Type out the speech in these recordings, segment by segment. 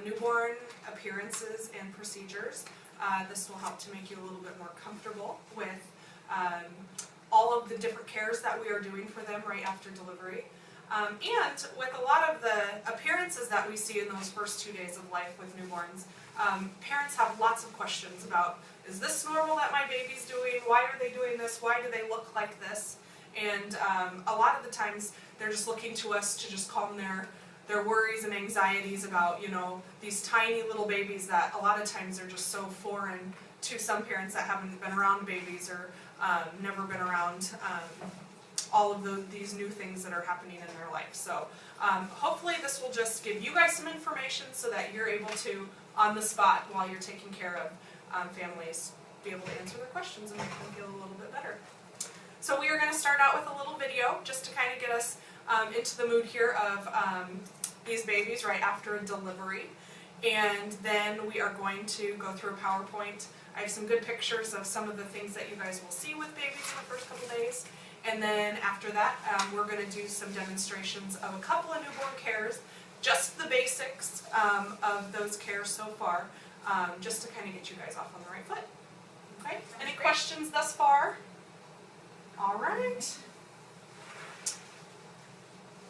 newborn appearances and procedures. This will help to make you a little bit more comfortable with all of the different cares that we are doing for them right after delivery. And with a lot of the appearances that we see in those first 2 days of life with newborns, parents have lots of questions about, is this normal that my baby's doing? Why are they doing this? Why do they look like this? And a lot of the times they're just looking to us to just calm their worries and anxieties about, you know, these tiny little babies that a lot of times are just so foreign to some parents that haven't been around babies or never been around all of these new things that are happening in their life. So hopefully this will just give you guys some information so that you're able to, on the spot while you're taking care of families, be able to answer their questions and make them feel a little bit better. So we are going to start out with a little video just to kind of get us into the mood here of these babies right after a delivery. And then we are going to go through a PowerPoint. I have some good pictures of some of the things that you guys will see with babies in the first couple days. And then after that, we're going to do some demonstrations of a couple of newborn cares, just the basics of those cares so far, just to kind of get you guys off on the right foot. Okay? Any questions thus far? All right.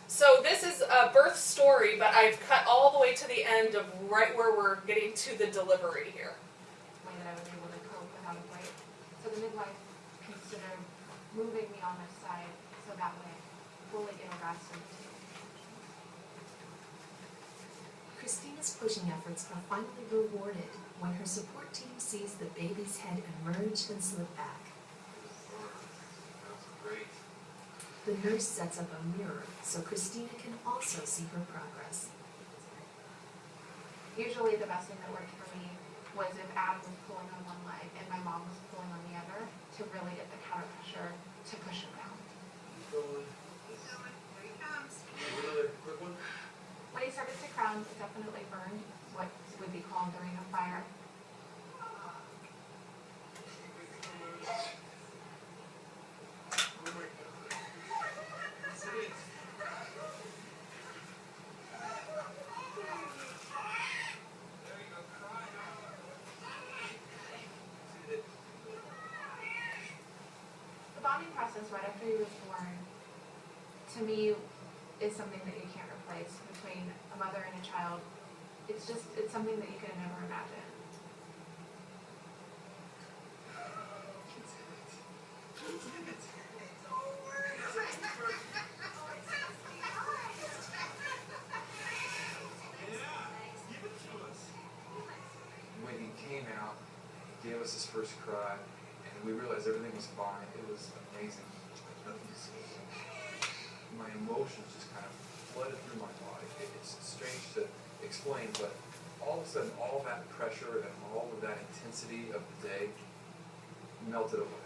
So this is a birth story, but I've cut all the way to the end of right where we're getting to the delivery here. Way that I was able to cope without a break. So the midwife considered moving me on my side so that way I fully get a rest and Christina's pushing efforts are finally rewarded when her support team sees the baby's head emerge and slip back. The nurse sets up a mirror so Christina can also see her progress. usually the best thing that worked for me was if Adam was pulling on one leg and my mom was pulling on the other to really get the counter pressure to push him down. Here he comes. Another quick one. When he started to crown, it definitely burned what would be called the ring of fire. The bonding process right after he was born, to me, is something that you can't replace between a mother and a child. It's something that you could never imagine. When he came out, he gave us his first cry, and we realized everything was fine. It was amazing. My emotions just kind of flooded through my body. It's strange to explain, but all of a sudden, all that pressure and all of that intensity of the day melted away.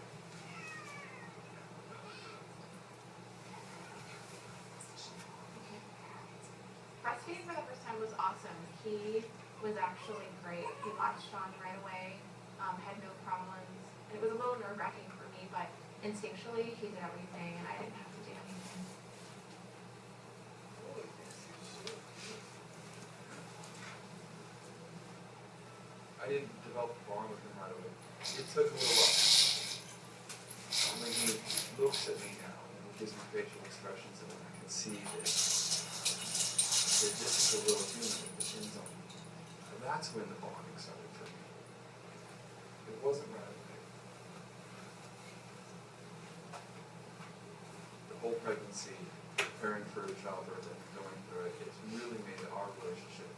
Breastfeeding for the first time was awesome. He was actually great. He latched on right away, had no problems. And it was a little nerve-wracking for me, but instinctually he did everything and I didn't have to do anything. I didn't develop a bond with him right away. It took a little while. When he looks at me now, and he gives me facial expressions, and I can see that this is a little human that depends on me. And that's when the bonding started for me. It wasn't right away. The whole pregnancy, preparing for childbirth and going through it, it's really made our relationship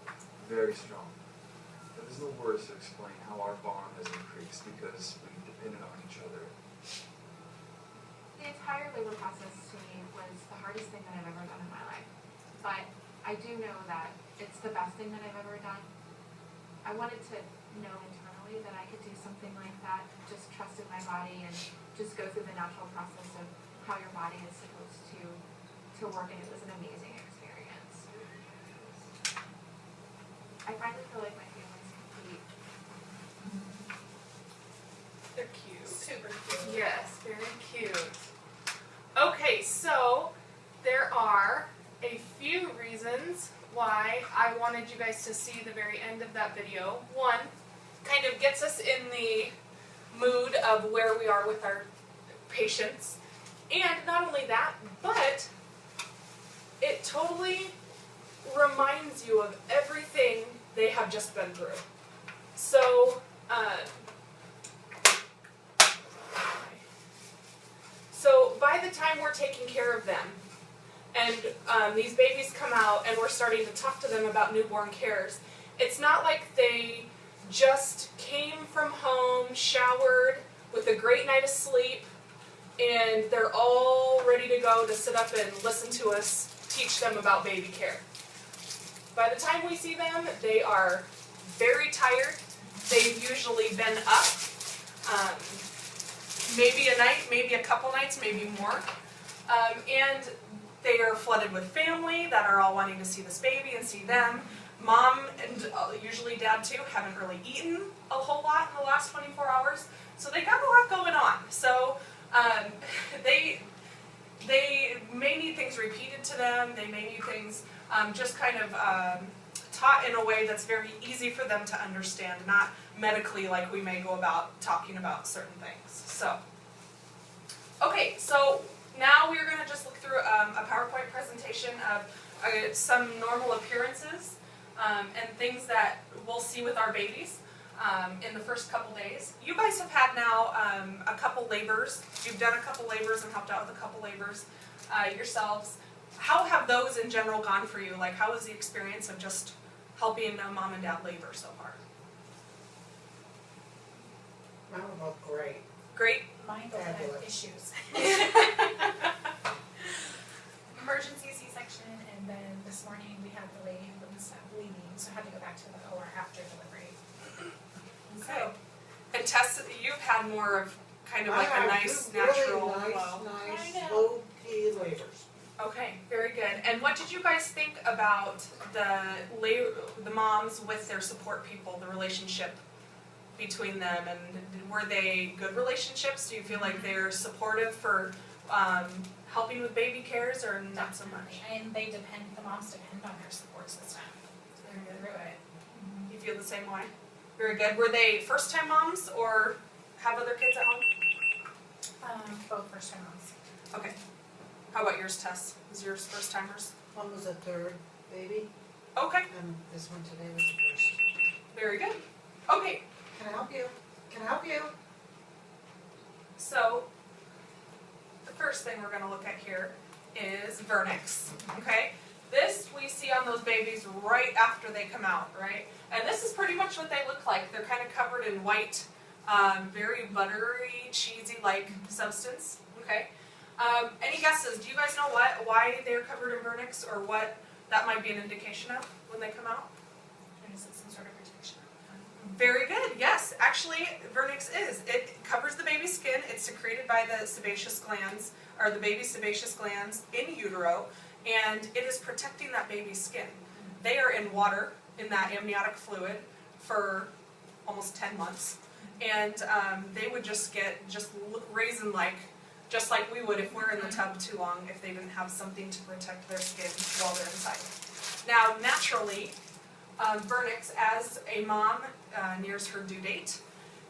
very strong. There's no words to explain how our bond has increased because we depended on each other. The entire labor process to me was the hardest thing that I've ever done in my life. But I do know that it's the best thing that I've ever done. I wanted to know internally that I could do something like that, just trust in my body and just go through the natural process of how your body is supposed to work, and it was an amazing experience. I finally feel like my family's complete. They're cute. Super cute. Yes, very cute. Okay, so there are a few reasons why I wanted you guys to see the very end of that video. One, kind of gets us in the mood of where we are with our patients. And not only that, but it totally reminds you of everything they have just been through. So, by the time we're taking care of them, and these babies come out and we're starting to talk to them about newborn cares, it's not like they just came from home, showered, with a great night of sleep, and they're all ready to go to sit up and listen to us teach them about baby care. By the time we see them, they are very tired. They've usually been up maybe a night, maybe a couple nights, maybe more. And they are flooded with family that are all wanting to see this baby and see them. Mom and usually dad too haven't really eaten a whole lot in the last 24 hours, so they got a lot going on. So they may need things repeated to them. They may need things just kind of taught in a way that's very easy for them to understand, not medically like we may go about talking about certain things. So, okay, so now we're going to just look through a PowerPoint presentation of some normal appearances and things that we'll see with our babies in the first couple days. You guys have had now a couple labors. You've done a couple labors and helped out with a couple labors yourselves. How have those in general gone for you? Like, how was the experience of just helping mom and dad labor so far? Mine were both great. Great? Mine both had issues. Emergency C-section, and then this morning we had the lady who was bleeding, so I had to go back to the OR after delivery. Okay. And Tess, you've had more of kind of like I a have nice, two natural really flow. nice, I know. low-key labors. Okay, very good. And what did you guys think about the moms with their support people, the relationship between them, and were they good relationships? Do you feel like they're supportive for helping with baby cares, or not so much? And the moms depend on their support system through it. You feel the same way? Very good. Were they first-time moms or have other kids at home? Both first time moms. Okay. How about yours, Tess? Was yours first-timers? One was a third baby, Okay, and this one today was the first. very good. Okay, Can I help you? Can I help you? so the first thing we're going to look at here is vernix, okay? This we see on those babies right after they come out, right? And this is pretty much what they look like. They're kind of covered in white, very buttery, cheesy-like substance, okay? Any guesses? Do you guys know why they're covered in vernix, or what that might be an indication of when they come out? Is it some sort of protection? Very good, yes. Actually, vernix is. It covers the baby's skin. It's secreted by the sebaceous glands, or the baby's sebaceous glands in utero, and it is protecting that baby's skin. They are in water, in that amniotic fluid, for almost 10 months, and they would just look raisin-like, just like we would if we're in the tub too long, if they didn't have something to protect their skin while they're inside. Now, naturally, vernix, as a mom nears her due date,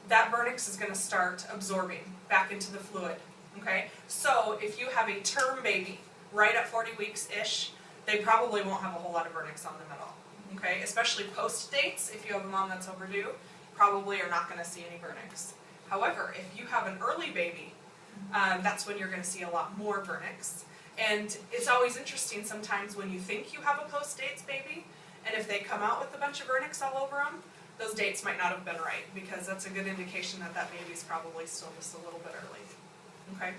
that vernix is going to start absorbing back into the fluid, okay? So if you have a term baby right at 40 weeks-ish, they probably won't have a whole lot of vernix on them at all, okay? Especially post-dates, if you have a mom that's overdue, probably are not going to see any vernix. However, if you have an early baby, that's when you're going to see a lot more vernix. And it's always interesting sometimes when you think you have a post-dates baby, and if they come out with a bunch of vernix all over them, those dates might not have been right, because that's a good indication that that baby's probably still just a little bit early. Okay?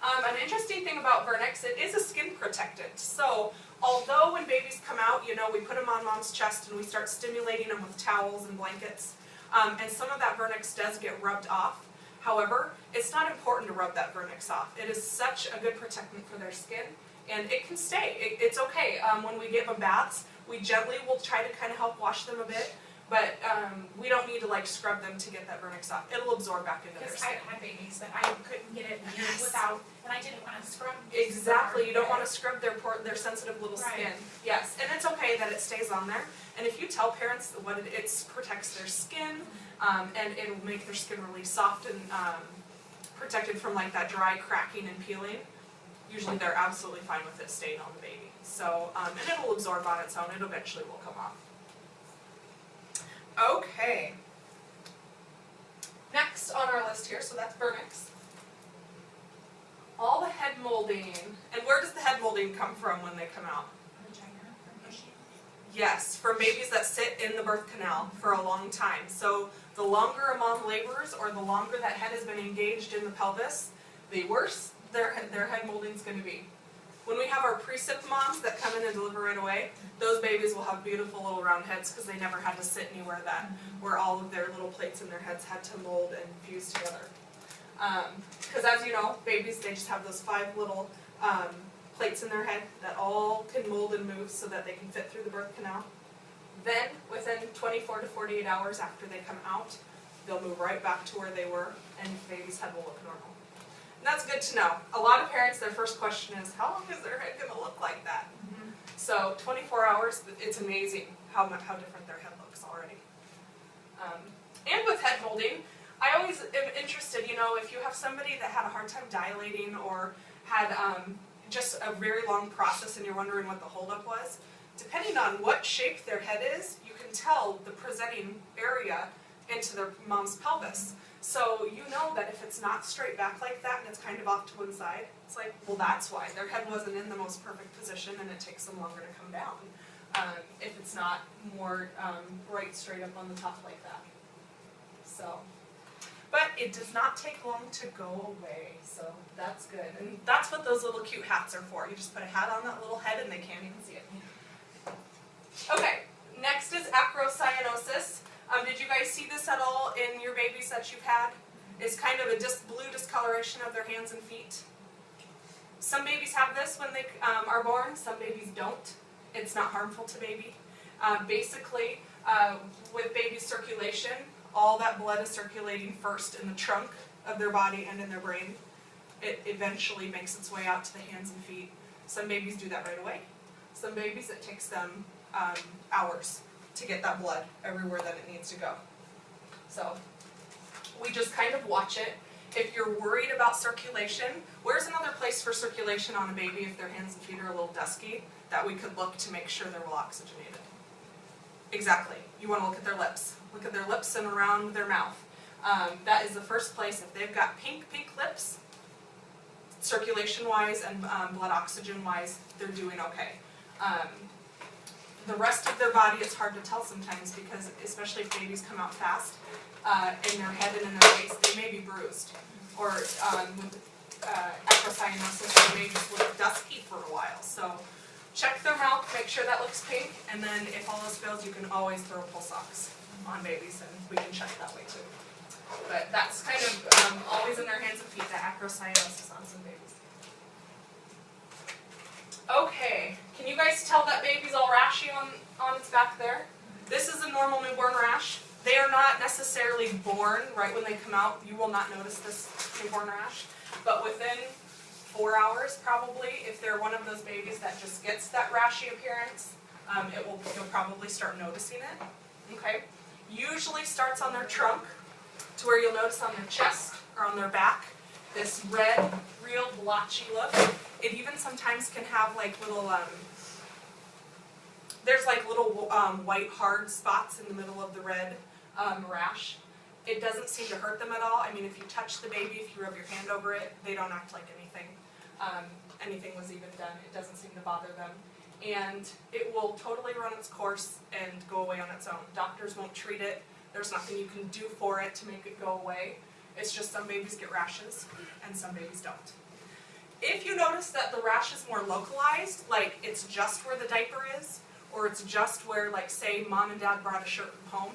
An interesting thing about vernix, it is a skin protectant. So, although when babies come out, we put them on mom's chest and we start stimulating them with towels and blankets, and some of that vernix does get rubbed off. However, it's not important to rub that vernix off. It is such a good protectant for their skin, and it can stay. It's okay. When we give them baths, we gently will try to kind of help wash them a bit, but we don't need to scrub them to get that vernix off. It'll absorb back into their Because skin. I had babies that I couldn't get it without, and I didn't want to scrub. Exactly. You don't want to scrub their sensitive little Right. skin. Yes, and it's okay. okay that it stays on there. And if you tell parents what it protects their skin, and it'll make their skin really soft and protected from like that dry cracking and peeling, usually they're absolutely fine with it staying on the baby. So, and it will absorb on its own, it eventually will come off. Okay. Next on our list here, so that's Vernix. All the head molding, and where does the head molding come from when they come out? Vagina formation. Yes, from babies that sit in the birth canal for a long time. So the longer a mom labors, or the longer that head has been engaged in the pelvis, the worse their head molding is going to be. When we have our pre-sip moms that come in and deliver right away, those babies will have beautiful little round heads because they never had to sit anywhere where all of their little plates in their heads had to mold and fuse together. Because as you know, babies, they just have those 5 little plates in their head that all can mold and move so that they can fit through the birth canal. Then, within 24 to 48 hours after they come out, they'll move right back to where they were, and the baby's head will look normal. And that's good to know. A lot of parents, their first question is, how long is their head going to look like that? So 24 hours, it's amazing how different their head looks already. And with head molding, I always am interested, you know, if you have somebody that had a hard time dilating or had just a very long process and you're wondering what the holdup was, depending on what shape their head is, you can tell the presenting area into their mom's pelvis. So you know that if it's not straight back like that and it's kind of off to one side, it's like, well, that's why. Their head wasn't in the most perfect position and it takes them longer to come down. If it's not more right straight up on the top like that. So, but it does not take long to go away, so that's good. And that's what those little cute hats are for. You just put a hat on that little head and they can't even see it. Okay, next is acrocyanosis. Did you guys see this at all in your babies that you've had? It's kind of a blue discoloration of their hands and feet. Some babies have this when they are born, some babies don't. It's not harmful to baby. Basically, with baby circulation, all that blood is circulating first in the trunk of their body and in their brain. It eventually makes its way out to the hands and feet. Some babies do that right away. Some babies, it takes them hours to get that blood everywhere that it needs to go. So we just kind of watch it. If you're worried about circulation, where's another place for circulation on a baby if their hands and feet are a little dusky that we could look to make sure they're well oxygenated? Exactly. You want to look at their lips. Look at their lips and around their mouth. That is the first place. If they've got pink lips, circulation-wise and blood oxygen-wise, they're doing okay. The rest of their body, it's hard to tell sometimes because, especially if babies come out fast, in their head and in their face, they may be bruised. Or with acrocyanosis, they may just look dusky for a while. So check their mouth, make sure that looks pink, and then if all else fails, you can always throw pulse ox on babies, and we can check that way too. But that's kind of always in their hands and feet, the acrocyanosis on some babies. Okay, can you guys tell that baby's all rashy on its back there? This is a normal newborn rash. They are not necessarily born right when they come out. You will not notice this newborn rash. But within 4 hours, probably, if they're one of those babies that just gets that rashy appearance, you'll probably start noticing it. Okay? Usually starts on their trunk to where you'll notice on their chest or on their back this red, real blotchy look. It even sometimes can have like little, there's like little white hard spots in the middle of the red rash. It doesn't seem to hurt them at all. I mean, if you touch the baby, if you rub your hand over it, they don't act like anything was even done. It doesn't seem to bother them. And it will totally run its course and go away on its own. Doctors won't treat it. There's nothing you can do for it to make it go away. It's just some babies get rashes and some babies don't. If you notice that the rash is more localized, like it's just where the diaper is, or it's just where, like, say mom and dad brought a shirt from home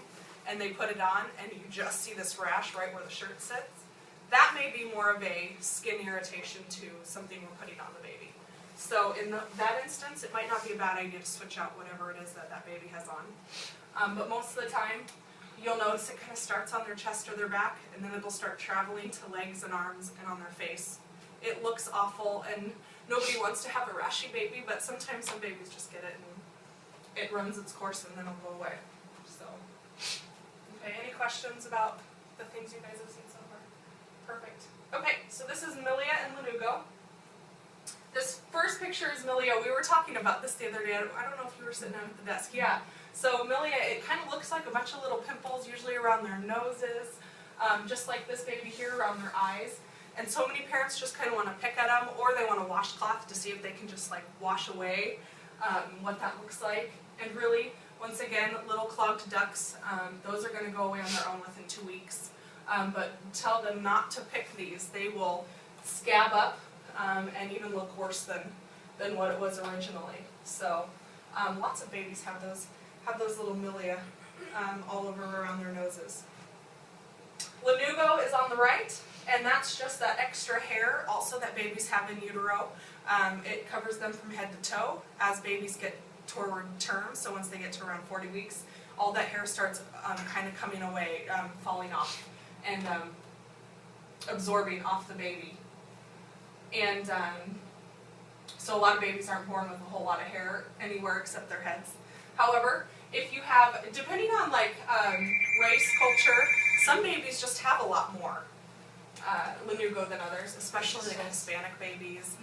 and they put it on and you just see this rash right where the shirt sits, that may be more of a skin irritation to something we're putting on the baby. So in that instance, it might not be a bad idea to switch out whatever it is that that baby has on. But most of the time, you'll notice it kind of starts on their chest or their back, and then it'll start traveling to legs and arms and on their face. It looks awful, and nobody wants to have a rashy baby, but sometimes some babies just get it, and it runs its course and then it'll go away, so. Okay, any questions about the things you guys have seen so far? Perfect. Okay, so this is Milia and Lanugo. This first picture is Milia. We were talking about this the other day. I don't know if you were sitting down at the desk. Yeah. So Milia, it kind of looks like a bunch of little pimples, usually around their noses, just like this baby here around their eyes. And so many parents just kind of want to pick at them, or they want a washcloth to see if they can just like wash away what that looks like. And really, once again, little clogged ducts, those are going to go away on their own within 2 weeks. But tell them not to pick these. They will scab up and even look worse than what it was originally. So lots of babies have those little milia all over around their noses. Lanugo is on the right, and that's just that extra hair also that babies have in utero. It covers them from head to toe as babies get toward term, so once they get to around 40 weeks, all that hair starts kind of coming away, falling off, and absorbing off the baby. And so a lot of babies aren't born with a whole lot of hair anywhere except their heads. However, if you have, depending on like race, culture, some babies just have a lot more lanugo than others, especially like Hispanic babies,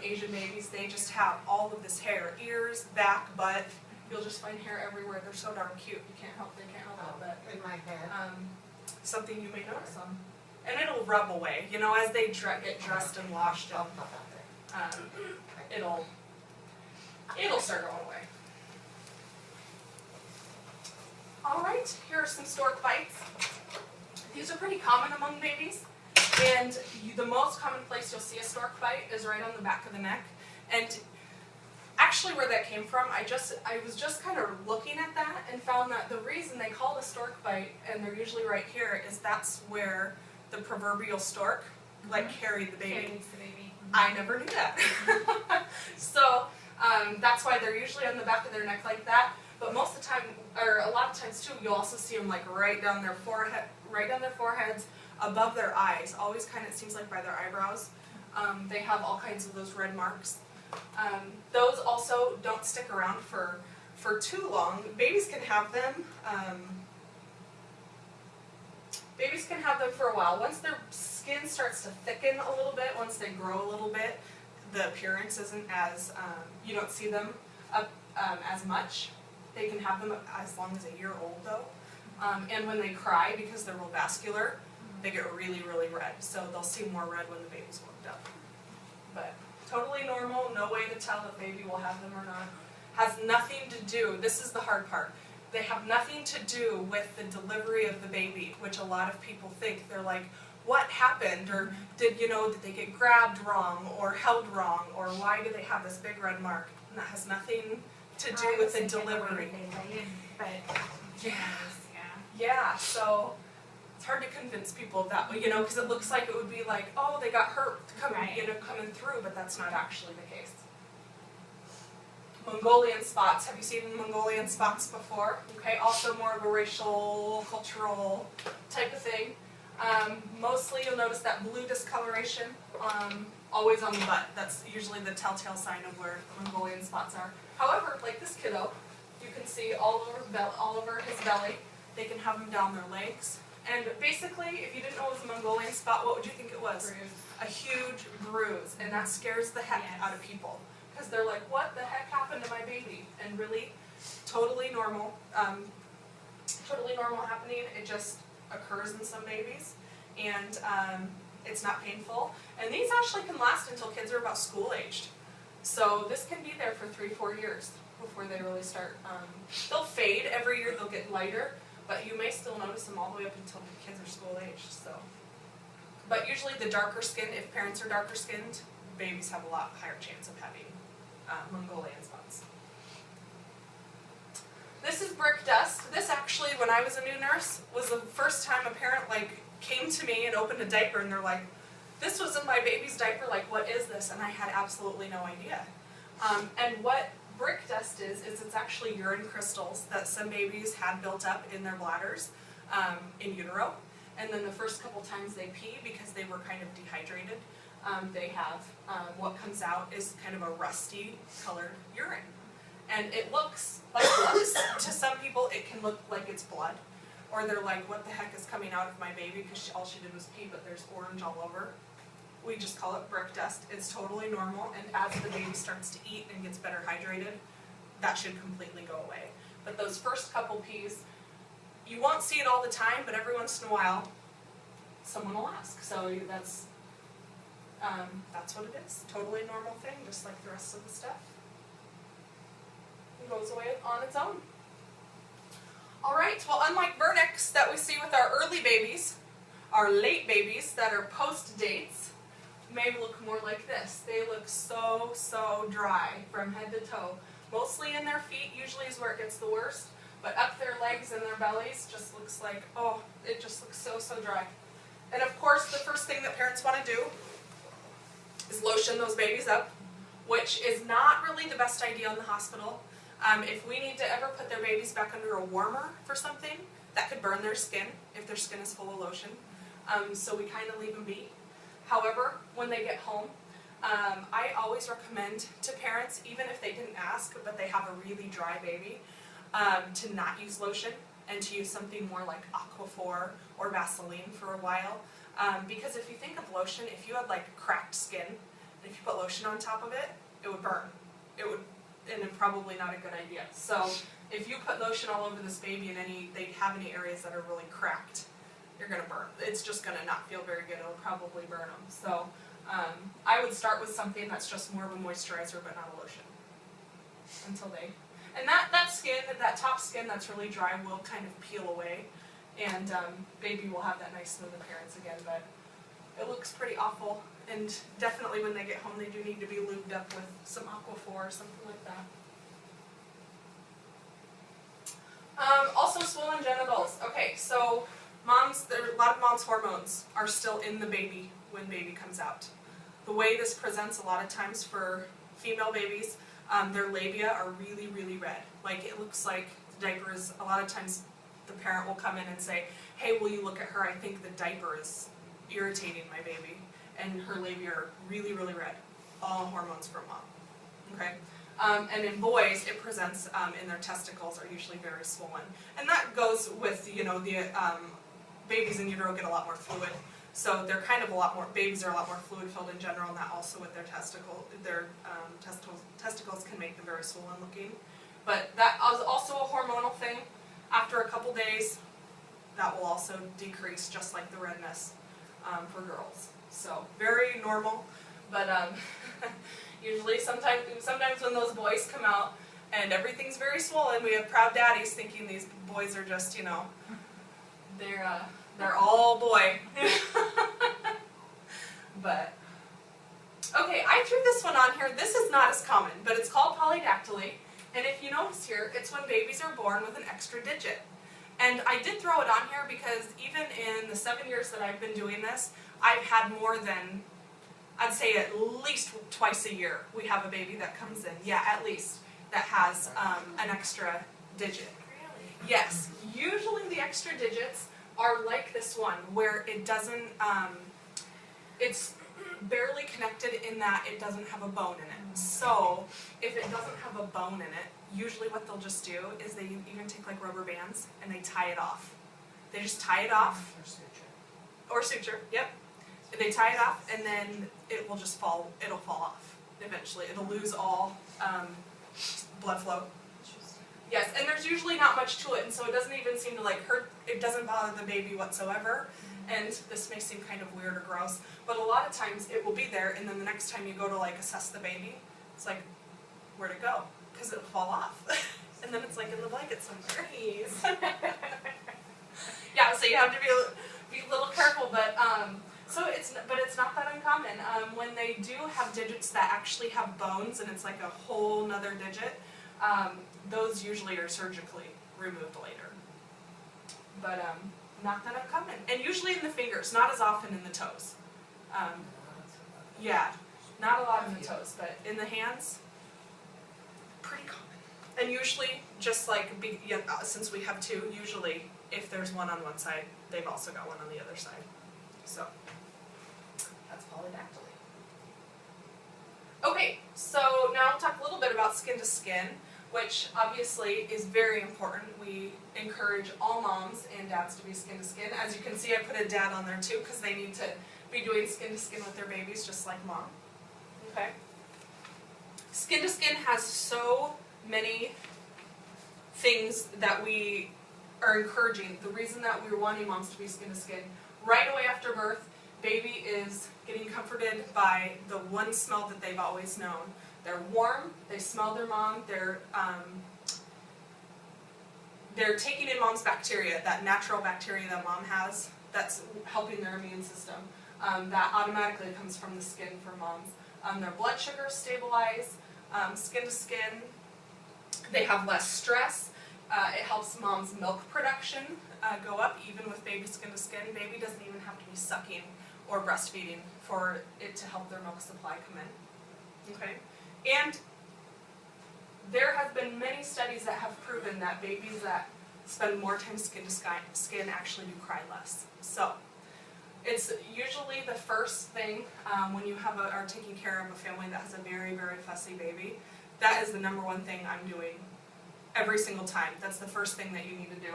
Asian babies. They just have all of this hair, ears, back, butt. You'll just find hair everywhere. They're so darn cute. They can't help it. In my head. Something you may notice on. And it'll rub away, you know, as they get dressed and washed, and it'll start going away. All right, here are some stork bites. These are pretty common among babies, and the most common place you'll see a stork bite is right on the back of the neck. And actually, where that came from, I was just kind of looking at that and found that the reason they call it a stork bite, and they're usually right here, is that's where the proverbial stork like carried the baby. Carries the baby. I never knew that. So that's why they're usually on the back of their neck like that. But most of the time, or a lot of times too, you'll also see them like right down their foreheads, above their eyes. Always kind of, it seems like by their eyebrows. They have all kinds of those red marks. Those also don't stick around for too long. Babies can have them. Babies can have them for a while. Once their skin starts to thicken a little bit, once they grow a little bit, the appearance isn't as, you don't see them as much. They can have them as long as a year old though. And when they cry, because they're real vascular, they get really, really red. So they'll see more red when the baby's warmed up. But totally normal, no way to tell if baby will have them or not. Has nothing to do, this is the hard part, they have nothing to do with the delivery of the baby, which a lot of people think. They're like, what happened? Or did they get grabbed wrong or held wrong? Or why do they have this big red mark? And that has nothing to do with the delivery. But Yeah. yeah. Yeah, so it's hard to convince people of that, because it looks like it would be like, oh, they got hurt coming through, but that's not actually the case. Mongolian spots. Have you seen Mongolian spots before? Okay, also more of a racial, cultural type of thing. Mostly you'll notice that blue discoloration always on the butt. That's usually the telltale sign of where Mongolian spots are. However, like this kiddo, you can see all over his belly. They can have them down their legs. And basically, if you didn't know it was a Mongolian spot, what would you think it was? Bruise. A huge bruise, and that scares the heck Yes. out of people. Because they're like, what the heck happened to my baby? And really, totally normal happening. It just occurs in some babies, and it's not painful. And these actually can last until kids are about school aged. So this can be there for 3-4 years before they really start. They'll fade every year, they'll get lighter, but you may still notice them all the way up until the kids are school aged. So, but usually the darker skin, if parents are darker skinned, babies have a lot higher chance of having Mongolian spots. This is brick dust. This actually, when I was a new nurse, was the first time a parent came to me and opened a diaper and they're like, this was in my baby's diaper, like what is this? And I had absolutely no idea. And what brick dust is it's actually urine crystals that some babies had built up in their bladders in utero. And then the first couple times they pee, because they were kind of dehydrated, they have what comes out is kind of a rusty colored urine. and it looks like blood. To some people, it can look like it's blood, or they're like, what the heck is coming out of my baby, because all she did was pee, but there's orange all over. We just call it brick dust. It's totally normal, and as the baby starts to eat and gets better hydrated, that should completely go away. But those first couple pees, you won't see it all the time, but every once in a while, someone will ask. So that's what it is. Totally normal thing, just like the rest of the stuff. It goes away on its own. All right, well, unlike vernix that we see with our early babies, our late babies that are post dates may look more like this. They look so dry from head to toe. Mostly in their feet usually is where it gets the worst, but up their legs and their bellies just looks like, oh, it just looks so dry. And of course, the first thing that parents want to do is lotion those babies up, which is not really the best idea in the hospital. If we need to ever put their babies back under a warmer for something, that could burn their skin if their skin is full of lotion. So we kind of leave them be. However, when they get home, I always recommend to parents, even if they didn't ask, but they have a really dry baby, to not use lotion and to use something more like Aquaphor or Vaseline for a while. Because if you think of lotion, if you had like cracked skin, and if you put lotion on top of it, it would burn. It would, and it's probably not a good idea. So if you put lotion all over this baby and they have any areas that are really cracked, you're gonna burn. It's just gonna not feel very good. It'll probably burn them. So I would start with something that's just more of a moisturizer, but not a lotion, until they. And that skin, that top skin that's really dry, will kind of peel away, and baby will have that nice smooth appearance again. But it looks pretty awful, and definitely when they get home, they do need to be lubed up with some Aquaphor or something like that. Also, swollen genitals. Okay, so a lot of moms' hormones are still in the baby when baby comes out. The way this presents a lot of times for female babies, their labia are really red. Like, it looks like the diaper is, a lot of times the parent will come in and say, hey, will you look at her? I think the diaper is irritating my baby. And her labia are really red. All hormones from mom. Okay? And in boys, it presents in their testicles are usually very swollen. And that goes with, the babies in utero get a lot more fluid. So they're kind of babies are a lot more fluid filled in general, and that also with their testicles can make them very swollen looking. But that is also a hormonal thing. After a couple days, that will also decrease, just like the redness for girls. So very normal, but usually sometimes when those boys come out and everything's very swollen, we have proud daddies thinking these boys are just, they're all boy. But, okay, I threw this one on here. This is not as common, but it's called polydactyly. And if you notice here, it's when babies are born with an extra digit. And I did throw it on here because even in the 7 years that I've been doing this, I've had more than, I'd say at least twice a year, we have a baby that comes in. Yeah, at least, that has an extra digit. Really? Yes, usually the extra digits are like this one, where it doesn't, it's barely connected in that it doesn't have a bone in it. So, if it doesn't have a bone in it, usually what they'll just do is they even take like rubber bands and they tie it off. They just tie it off. Or suture, yep. They tie it off and then it will just fall, it'll fall off eventually. It'll lose all blood flow. Yes, and there's usually not much to it, and so it doesn't even seem to like hurt, it doesn't bother the baby whatsoever. And this may seem kind of weird or gross, but a lot of times it will be there, and then the next time you go to like assess the baby, it's like, where'd it go? Because it'll fall off. And then it's like in the blanket somewhere. Yeah, so you have to be a little careful, but it's not that uncommon. When they do have digits that actually have bones, and it's like a whole nother digit, those usually are surgically removed later. But not that uncommon. And usually in the fingers, not as often in the toes. Yeah, not a lot in the toes, but in the hands, pretty common. And usually, just like, since we have two, usually if there's one on one side, they've also got one on the other side. So, that's polydactyly. Okay, so now we'll talk a little bit about skin to skin. which obviously is very important. We encourage all moms and dads to be skin to skin. As you can see, I put a dad on there too because they need to be doing skin to skin with their babies just like mom. Okay? Skin to skin has so many things that we are encouraging. The reason that we're wanting moms to be skin to skin, right away after birth, baby is getting comforted by the one smell that they've always known. They're warm, they smell their mom, they're taking in mom's bacteria, that natural bacteria that mom has that's helping their immune system. That automatically comes from the skin for moms. Their blood sugars stabilize, skin to skin. They have less stress. It helps mom's milk production go up, even with baby skin to skin. Baby doesn't even have to be sucking or breastfeeding for it to help their milk supply come in. Okay? And there have been many studies that have proven that babies that spend more time skin to skin actually do cry less. So, it's usually the first thing when you are taking care of a family that has a very, very fussy baby. That is the number one thing I'm doing every single time. That's the first thing that you need to do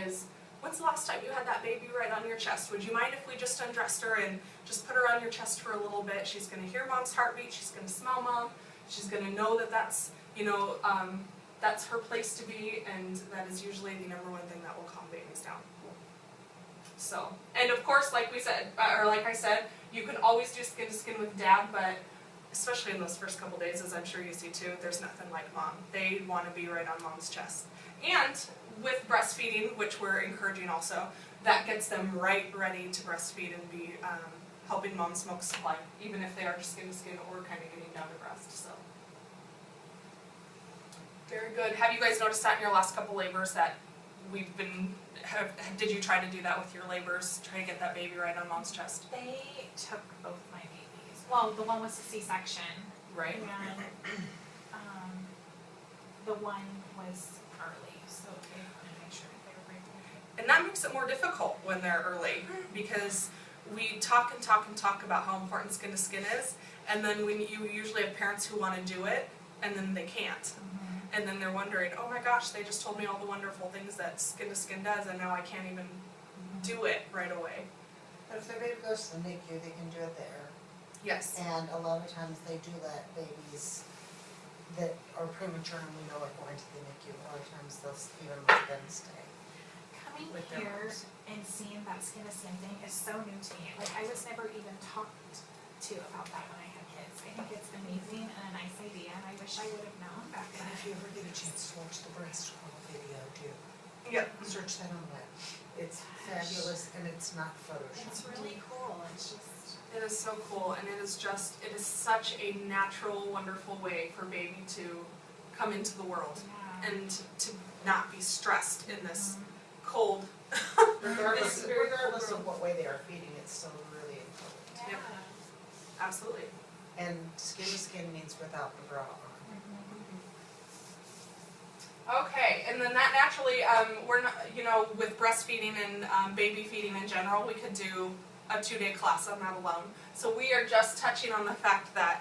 is, when's the last time you had that baby right on your chest? Would you mind if we just undressed her and just put her on your chest for a little bit? She's going to hear mom's heartbeat. She's going to smell mom. She's going to know that that's, that's her place to be, and that is usually the number one thing that will calm babies down. So, and of course, like I said, you can always do skin to skin with dad, but especially in those first couple days, as I'm sure you see too, there's nothing like mom. They want to be right on mom's chest. And with breastfeeding, which we're encouraging also, that gets them right ready to breastfeed and be helping mom's milk supply, even if they are just skin to skin or kind of getting down to breast. So, very good. Have you guys noticed that in your last couple labors that we've been? Did you try to do that with your labors? Try to get that baby right on mom's chest? They took both my babies. Well, the one was a C-section. Right. And the one was early, so they wanted to make sure that they were breathing. And that makes it more difficult when they're early because we talk and talk and talk about how important skin to skin is, and then when you usually have parents who want to do it and then they can't. And then they're wondering, oh my gosh, they just told me all the wonderful things that skin to skin does, and now I can't even do it right away. But if their baby goes to the NICU, they can do it there. Yes. And a lot of times they do let babies that are premature and we know are going to the NICU, a lot of times they'll even let them stay. Coming With their here moms. and seeing that skin to skin thing is so new to me. Like, I was never even talked to about that when I had kids. I think it's amazing and a nice idea, and I wish I would have known back And then. if you ever get a chance to watch the breast crawl video too, Yep. search that on the web. It's fabulous and it's not Photoshop. It's really cool. It's just, It is so cool, and it is such a natural, wonderful way for baby to come into the world yeah. and to not be stressed in this cold. Regardless, It's very regardless cool. of what way they are feeding, it's still really important. Yeah. Yep. Absolutely. And skin to skin means without the bra on. Okay, and then that naturally, we're not, with breastfeeding and baby feeding in general, we could do a 2-day class on that alone. So we are just touching on the fact that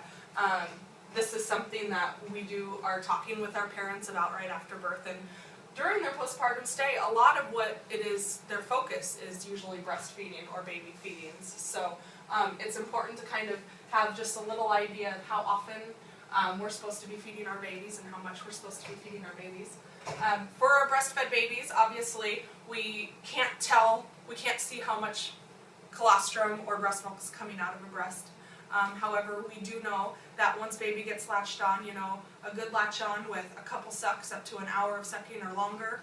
this is something that we are talking with our parents about right after birth. And during their postpartum stay, a lot of what it is, their focus is usually breastfeeding or baby feedings. So it's important to kind of have just a little idea of how often we're supposed to be feeding our babies and how much we're supposed to be feeding our babies. For our breastfed babies, obviously, we can't see how much colostrum or breast milk is coming out of a breast. However, we do know that once baby gets latched on, a good latch on with a couple sucks up to an hour of sucking or longer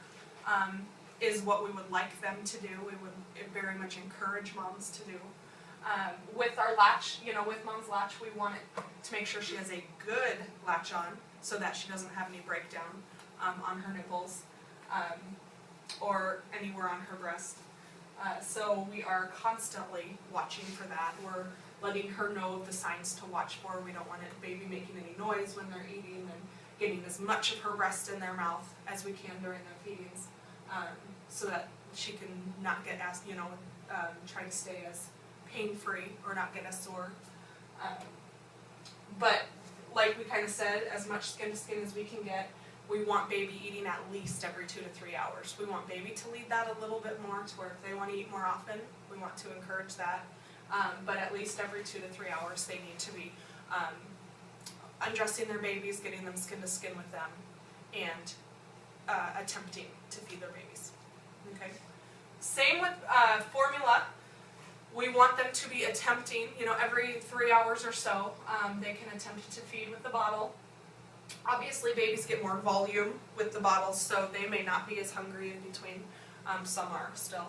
is what we would like them to do. We would very much encourage moms to do. With our latch, with mom's latch, we want it to make sure she has a good latch on so that she doesn't have any breakdown on her nipples or anywhere on her breast. So we are constantly watching for that. We're letting her know the signs to watch for. We don't want a baby making any noise when they're eating and getting as much of her breast in their mouth as we can during their feedings so that she can not get asked, try to stay as pain-free or not get as sore. But like we kind of said, as much skin to skin as we can get, we want baby eating at least every 2 to 3 hours. We want baby to lead that a little bit more, to where if they want to eat more often, we want to encourage that. But at least every 2 to 3 hours, they need to be undressing their babies, getting them skin to skin with them, and attempting to feed their babies. Okay. Same with formula. We want them to be attempting, every 3 hours or so, they can attempt to feed with the bottle. Obviously, babies get more volume with the bottles, so they may not be as hungry in between. Some are still.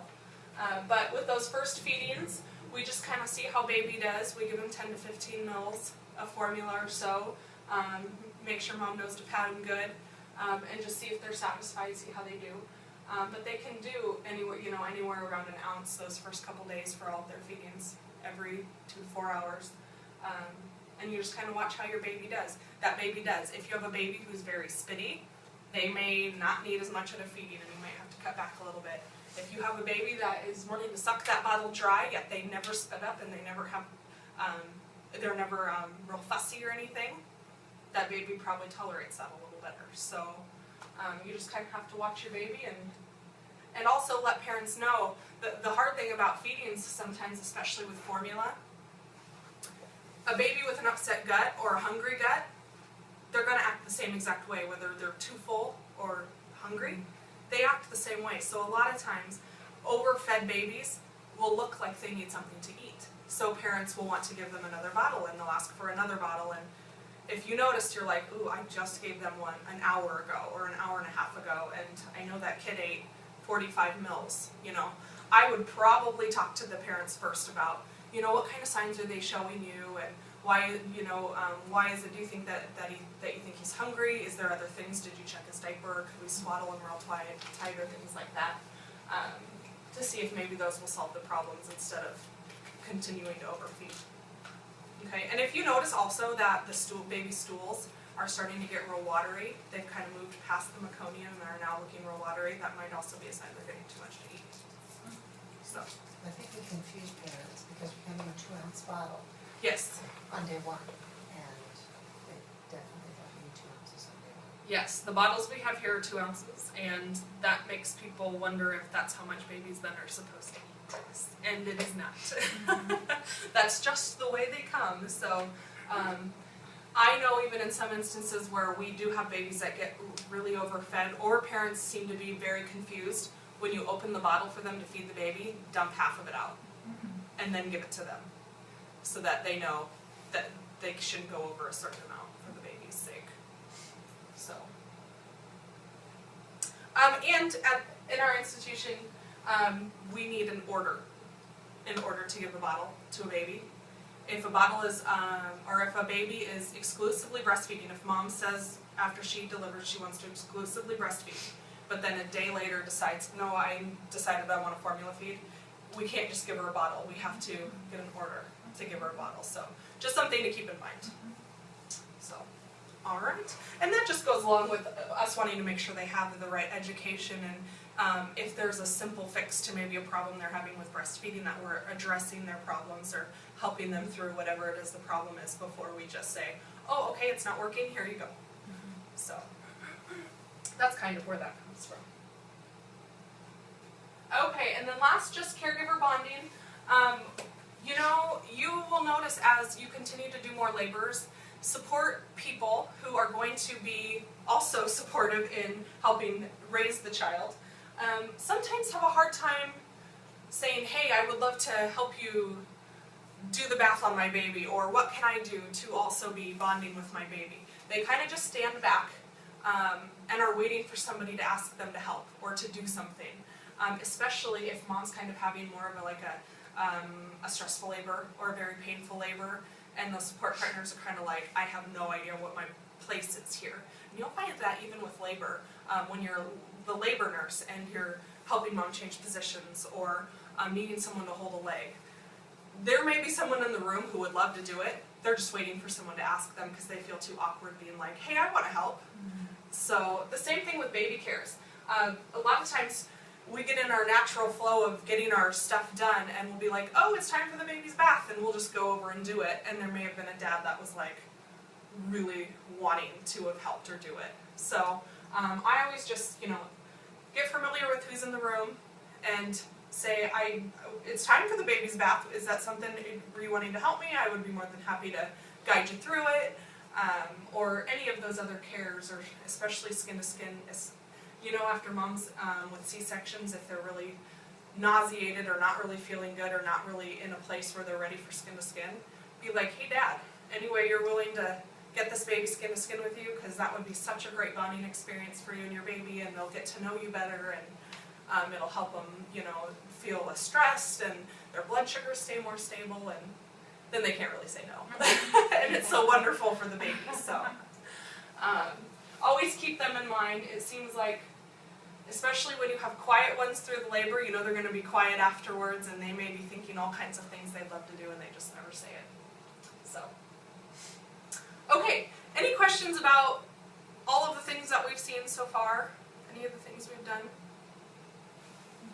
But with those first feedings, we just kind of see how baby does. We give them 10 to 15 mils of formula or so. Make sure mom knows to pat them good, and just see if they're satisfied, see how they do. But they can do anywhere around an ounce those first couple days for all of their feedings, every 2 to 4 hours. And you just kind of watch how your baby does. That baby does. If you have a baby who's very spitty, they may not need as much of a feeding, and you might have to cut back a little bit. If you have a baby that is wanting to suck that bottle dry, yet they never spit up and they never have, they're never real fussy or anything, that baby probably tolerates that a little better. So you just kind of have to watch your baby, and also let parents know that the hard thing about feedings sometimes, especially with formula, a baby with an upset gut or a hungry gut, they're going to act the same exact way, whether they're too full or hungry. They act the same way. So a lot of times, overfed babies will look like they need something to eat. So parents will want to give them another bottle, and they'll ask for another bottle. And if you noticed, you're like, ooh, I just gave them one an hour ago or an hour and a half ago, and I know that kid ate 45 mils, I would probably talk to the parents first about, what kind of signs are they showing you, and why, why is it, do you think that you think he's hungry? Is there other things? Did you check his diaper? Could we swaddle him real tight or things like that? To see if maybe those will solve the problems instead of continuing to overfeed. Okay, and if you notice also that the baby stools are starting to get real watery, they've kind of moved past the meconium and are now looking real watery, that might also be a sign they're getting too much to eat. So, I think we confuse parents because we give them a 2-ounce bottle yes. on day 1, and they definitely don't need 2 ounces on day 1. Yes, the bottles we have here are 2 ounces, and that makes people wonder if that's how much babies then are supposed to eat. And it is not. That's just the way they come. So I know even in some instances where we do have babies that get really overfed, or parents seem to be very confused, when you open the bottle for them to feed the baby, dump half of it out, and then give it to them, so that they know that they shouldn't go over a certain amount for the baby's sake. So, and in our institution, we need an order in order to give a bottle to a baby. If a bottle is, or if a baby is exclusively breastfeeding, if mom says after she delivers she wants to exclusively breastfeed, but then a day later decides, no, I decided I want a formula feed, we can't just give her a bottle. We have to get an order to give her a bottle. So just something to keep in mind. So, all right. And that just goes along with us wanting to make sure they have the right education, and if there's a simple fix to maybe a problem they're having with breastfeeding, that we're addressing their problems or helping them through whatever it is the problem is before we just say, oh, okay, it's not working, here you go. So that's kind of where that comes from. Okay, and then last, just caregiver bonding. You will notice as you continue to do more labors, support people who are going to be also supportive in helping raise the child. Sometimes have a hard time saying, hey, I would love to help you do the bath on my baby, or what can I do to also be bonding with my baby. They kind of just stand back and are waiting for somebody to ask them to help or to do something. Especially if mom's kind of having more of a stressful labor or a very painful labor, and the support partners are kind of like, I have no idea what my place is here. And you'll find that even with labor, when you're the labor nurse and you're helping mom change positions or needing someone to hold a leg. There may be someone in the room who would love to do it. They're just waiting for someone to ask them because they feel too awkward being like, hey, I want to help. So the same thing with baby cares. A lot of times we get in our natural flow of getting our stuff done, and we'll be like, oh, it's time for the baby's bath, and we'll just go over and do it. And there may have been a dad that was like really wanting to have helped her do it. So I always just, get familiar with who's in the room and say, it's time for the baby's bath. Is that something, were you wanting to help me? I would be more than happy to guide you through it. Or any of those other cares, or especially skin to skin. After moms with C-sections, if they're really nauseated or not really feeling good or not really in a place where they're ready for skin to skin, be like, hey Dad, any way you're willing to get this baby skin to skin with you, because that would be such a great bonding experience for you and your baby, and they'll get to know you better, and it'll help them, feel less stressed, and their blood sugars stay more stable, and then they can't really say no. And it's so wonderful for the baby, so. Always keep them in mind. It seems like, especially when you have quiet ones through the labor, they're going to be quiet afterwards, and they may be thinking all kinds of things they'd love to do, and they just never say it. So. Okay, any questions about all of the things that we've seen so far? Any of the things we've done?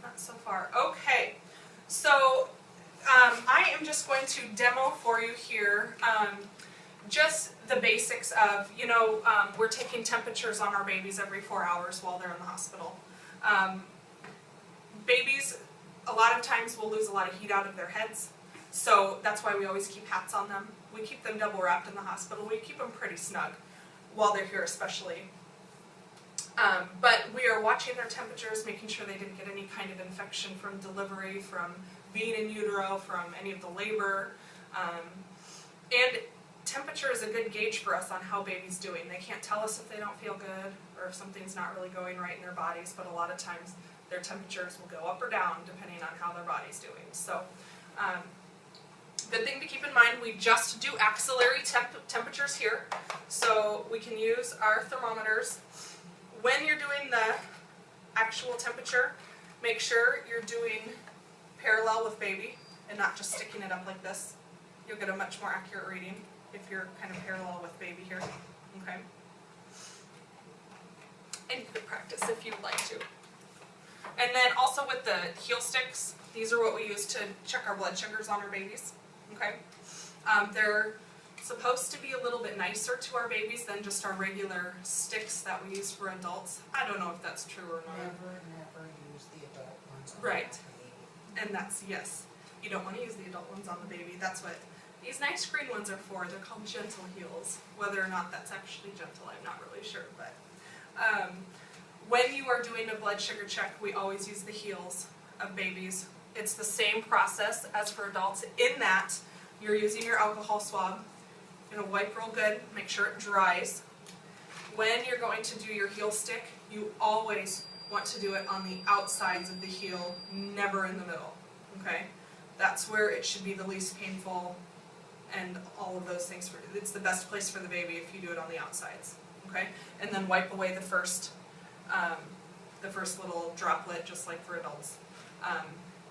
Not so far. Okay, so I am just going to demo for you here just the basics of, we're taking temperatures on our babies every 4 hours while they're in the hospital. Babies, a lot of times, will lose a lot of heat out of their heads, so that's why we always keep hats on them. We keep them double wrapped in the hospital. We keep them pretty snug while they're here especially. But we are watching their temperatures, making sure they didn't get any kind of infection from delivery, from being in utero, from any of the labor. And temperature is a good gauge for us on how baby's doing. They can't tell us if they don't feel good or if something's not really going right in their bodies, but a lot of times their temperatures will go up or down depending on how their body's doing. So, good thing to keep in mind, we just do axillary temperatures here, so we can use our thermometers. When you're doing the actual temperature, make sure you're doing parallel with baby and not just sticking it up like this. You'll get a much more accurate reading if you're kind of parallel with baby here, okay? And you could practice if you'd like to. And then also with the heel sticks, these are what we use to check our blood sugars on our babies, okay? They're supposed to be a little bit nicer to our babies than just our regular sticks that we use for adults. I don't know if that's true or not. Never use the adult ones on Right. the baby. And that's, yes, you don't want to use the adult ones on the baby. That's what these nice green ones are for. They're called gentle heels. Whether or not that's actually gentle, I'm not really sure. But when you are doing a blood sugar check, we always use the heels of babies. It's the same process as for adults in that you're using your alcohol swab. You're going to wipe real good, make sure it dries. When you're going to do your heel stick, you always want to do it on the outsides of the heel, never in the middle, okay? That's where it should be the least painful and all of those things. It's the best place for the baby if you do it on the outsides, okay? And then wipe away the first little droplet, just like for adults,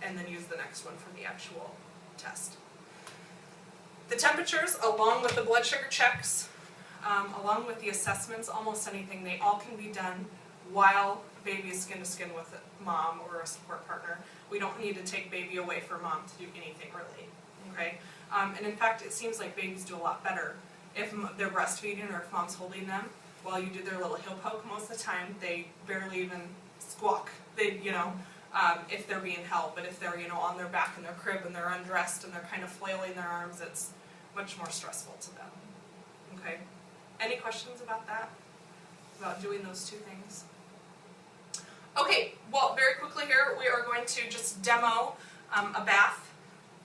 and then use the next one for the actual test. The temperatures, along with the blood sugar checks, along with the assessments, almost anything, they all can be done while baby is skin to skin with mom or a support partner. We don't need to take baby away from mom to do anything really, okay? And in fact, it seems like babies do a lot better if they're breastfeeding or if mom's holding them. While you do their little heel poke, most of the time they barely even squawk. They, if they're being held, but if they're, on their back in their crib and they're undressed and they're kind of flailing their arms, it's much more stressful to them. Okay? Any questions about that? About doing those two things? Okay, well, very quickly here, we are going to just demo a bath.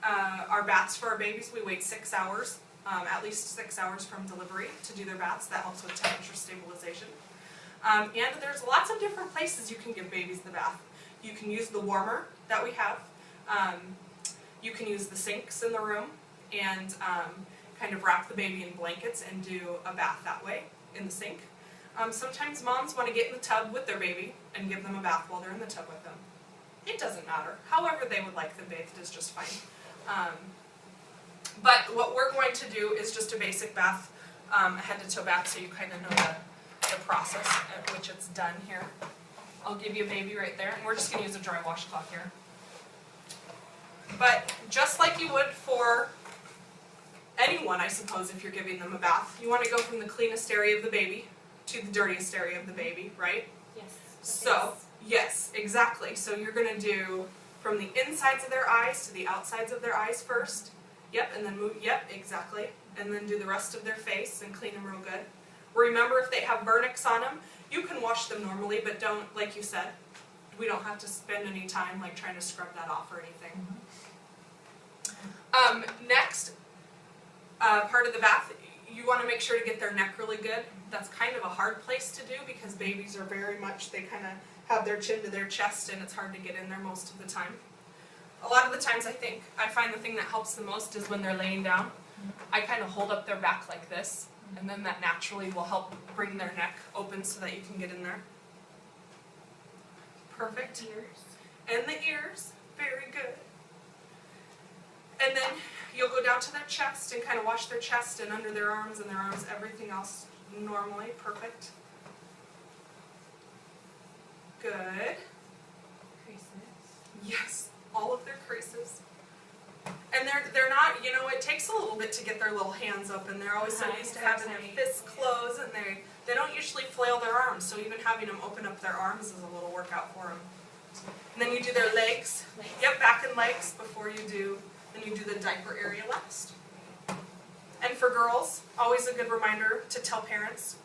Our baths for our babies, we wait 6 hours, at least 6 hours from delivery to do their baths. That helps with temperature stabilization. And there's lots of different places you can give babies the bath. You can use the warmer that we have. You can use the sinks in the room and kind of wrap the baby in blankets and do a bath that way in the sink. Sometimes moms want to get in the tub with their baby and give them a bath while they're in the tub with them. It doesn't matter. However they would like them bathed is just fine. But what we're going to do is just a basic bath, a head to toe bath, so you kind of know the process at which it's done here. I'll give you a baby right there, and we're just going to use a dry washcloth here. But just like you would for anyone, I suppose, if you're giving them a bath, you want to go from the cleanest area of the baby to the dirtiest area of the baby, right? Yes. the So, face. yes, exactly. So you're gonna do from the insides of their eyes to the outsides of their eyes first. Yep, and then move, yep, exactly. And then do the rest of their face and clean them real good. Remember, if they have vernix on them, you can wash them normally, but don't, like you said, we don't have to spend any time like trying to scrub that off or anything. Next, part of the bath, you wanna make sure to get their neck really good. That's kind of a hard place to do because babies are very much, they kind of have their chin to their chest and it's hard to get in there most of the time. A lot of the times I find the thing that helps the most is when they're laying down. I kind of hold up their back like this, and then that naturally will help bring their neck open so that you can get in there. Perfect. Ears. And the ears, very good. And then you'll go down to their chest and kind of wash their chest and under their arms and their arms, everything else normally, perfect. Good. Creases. Yes, all of their creases. And they're not, you know, it takes a little bit to get their little hands up, and they're always so Uh-huh, used to because having their they're fists closed, and they don't usually flail their arms, so even having them open up their arms is a little workout for them. And then you do their legs. Legs. Yep, back and legs before you do, then you do the diaper area last. And for girls, always a good reminder to tell parents,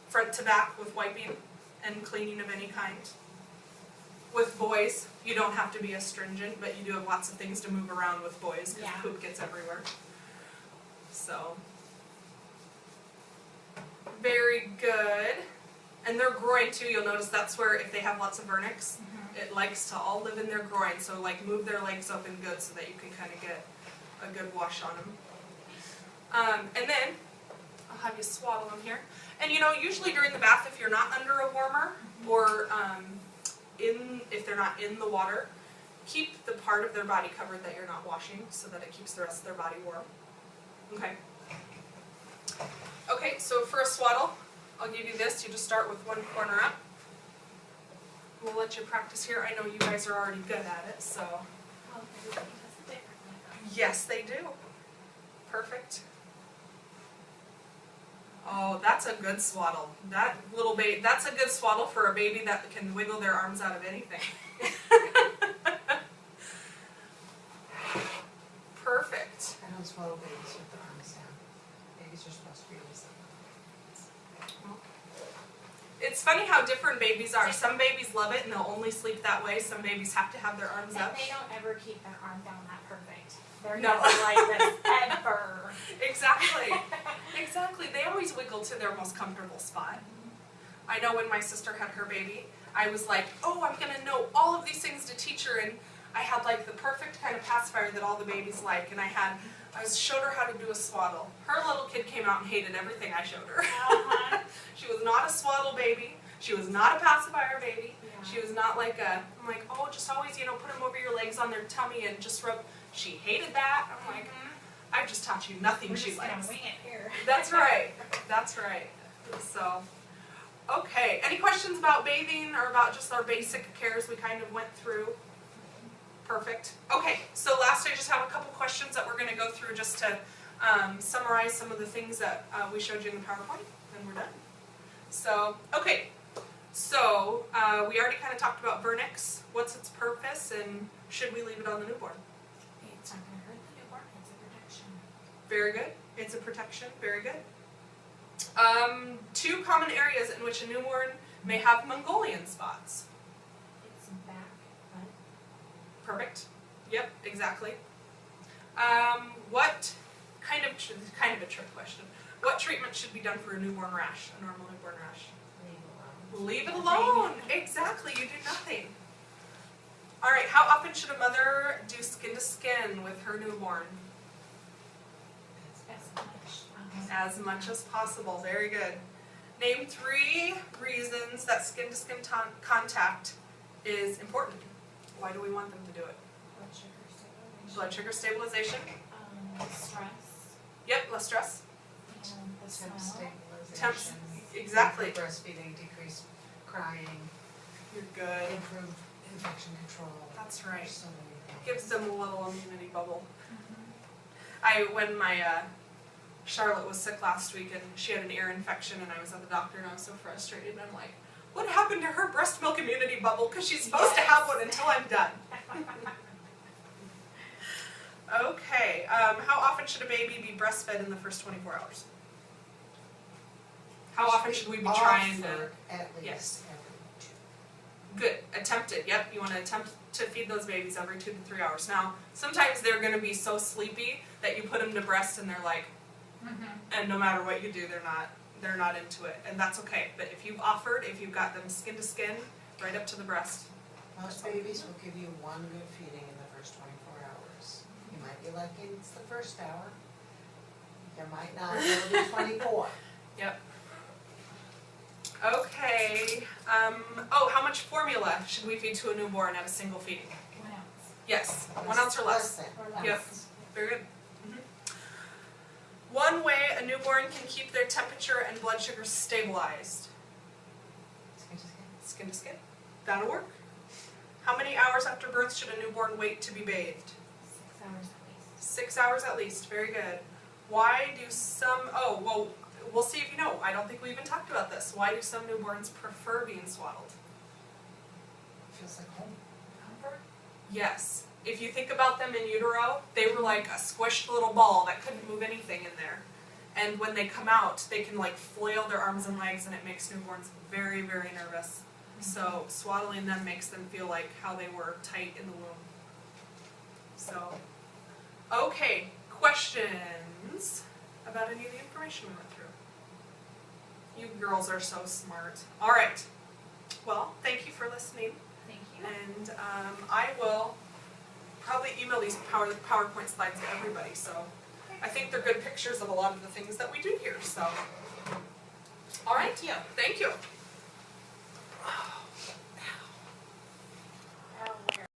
front to back with wiping and cleaning of any kind. With boys, you don't have to be as stringent, but you do have lots of things to move around with boys because Yeah. poop gets everywhere. So, very good. And their groin too, you'll notice that's where if they have lots of vernix, it likes to all live in their groin. So like move their legs up and good so that you can kind of get a good wash on them. And then I'll have you swaddle them here. And you know, usually during the bath, if you're not under a warmer or if they're not in the water, keep the part of their body covered that you're not washing so that it keeps the rest of their body warm. Okay. Okay, so for a swaddle, I'll give you this. You just start with one corner up. We'll let you practice here. I know you guys are already good at it, so. Oh, everybody does it differently. Yes, they do. Perfect. Oh, that's a good swaddle. That little baby, that's a good swaddle for a baby that can wiggle their arms out of anything. Perfect. I don't swallow babies with their arms down. Babies are supposed to be released. It's funny how different babies are. Some babies love it and they'll only sleep that way. Some babies have to have their arms And up. they don't ever keep their arm down that perfect. They're No. never like this, ever. Exactly. Exactly. They always wiggle to their most comfortable spot. I know when my sister had her baby, I was like, oh, I'm going to know all of these things to teach her. And I had like the perfect kind of pacifier that all the babies like. And I showed her how to do a swaddle. Her little kid came out and hated everything I showed her. Uh-huh. She was not a swaddle baby. She was not a pacifier baby. Yeah. She was not like I'm like, oh, just always, you know, put them over your legs on their tummy and just rub. She hated that. I'm like, I've just taught you nothing We're she just gonna likes. wing it here. That's right. That's right. So, okay. Any questions about bathing or about just our basic cares we kind of went through? Perfect. Okay, so last I just have a couple questions that we're going to go through just to summarize some of the things that we showed you in the PowerPoint, and we're done. So, okay. So, we already kind of talked about vernix. What's its purpose, and should we leave it on the newborn? It's not gonna hurt the newborn, it's a protection. Very good. It's a protection. Very good. 2 common areas in which a newborn may have Mongolian spots. It's back, but Perfect. Yep, exactly. What kind of a trick question? What treatment should be done for a newborn rash, a normal newborn rash? Leave it alone. Exactly. You do nothing. All right. How often should a mother do skin to skin with her newborn? As much as possible. Very good. Name 3 reasons that skin to skin contact is important. Why do we want them to do it? blood sugar Blood sugar stabilization. stabilization. Stress. Yep, less stress. And the Temp smell. stabilization. Exactly. Improve breastfeeding, decrease crying, You're good. improve infection control. That's right. There's so many things. Gives them a little immunity bubble. Mhm. When my Charlotte was sick last week and she had an ear infection and I was at the doctor and I was so frustrated and I'm like, what happened to her breast milk immunity bubble? Because she's supposed to have one until I'm done. Okay, how often should a baby be breastfed in the first 24 hours? How often should we be trying to? Offered at Yes. least every 2. Good, attempted, yep, you wanna attempt to feed those babies every 2 to 3 hours. Now, sometimes they're gonna be so sleepy that you put them to breast and they're like, and no matter what you do, they're not into it, and that's okay. But if you've offered, if you've got them skin to skin, right up to the breast, Most babies will give you one good feeding in the first 24 hours. You might be lucky it's the first hour. You might not, it'll be 24. Yep. Okay, how much formula should we feed to a newborn at a single feeding? 1 ounce Yes, 1 ounce or less. than. or less. Yep, very good. One way a newborn can keep their temperature and blood sugars stabilized. Skin to skin. That'll work. How many hours after birth should a newborn wait to be bathed? 6 hours at least. 6 hours at least, very good. Why do some, we'll see if you know, I don't think we even talked about this. Why do some newborns prefer being swaddled? Feels like home. Comfort? Yes. If you think about them in utero, they were like a squished little ball that couldn't move anything in there. And when they come out, they can like flail their arms and legs and it makes newborns very, very nervous. So swaddling them makes them feel like how they were tight in the womb. So, okay, questions about any of the information we went through? You girls are so smart. All right. Well, thank you for listening. Thank you. And I will probably email these PowerPoint slides to everybody, so I think they're good pictures of a lot of the things that we do here, so. All right, Thank you. Thank you.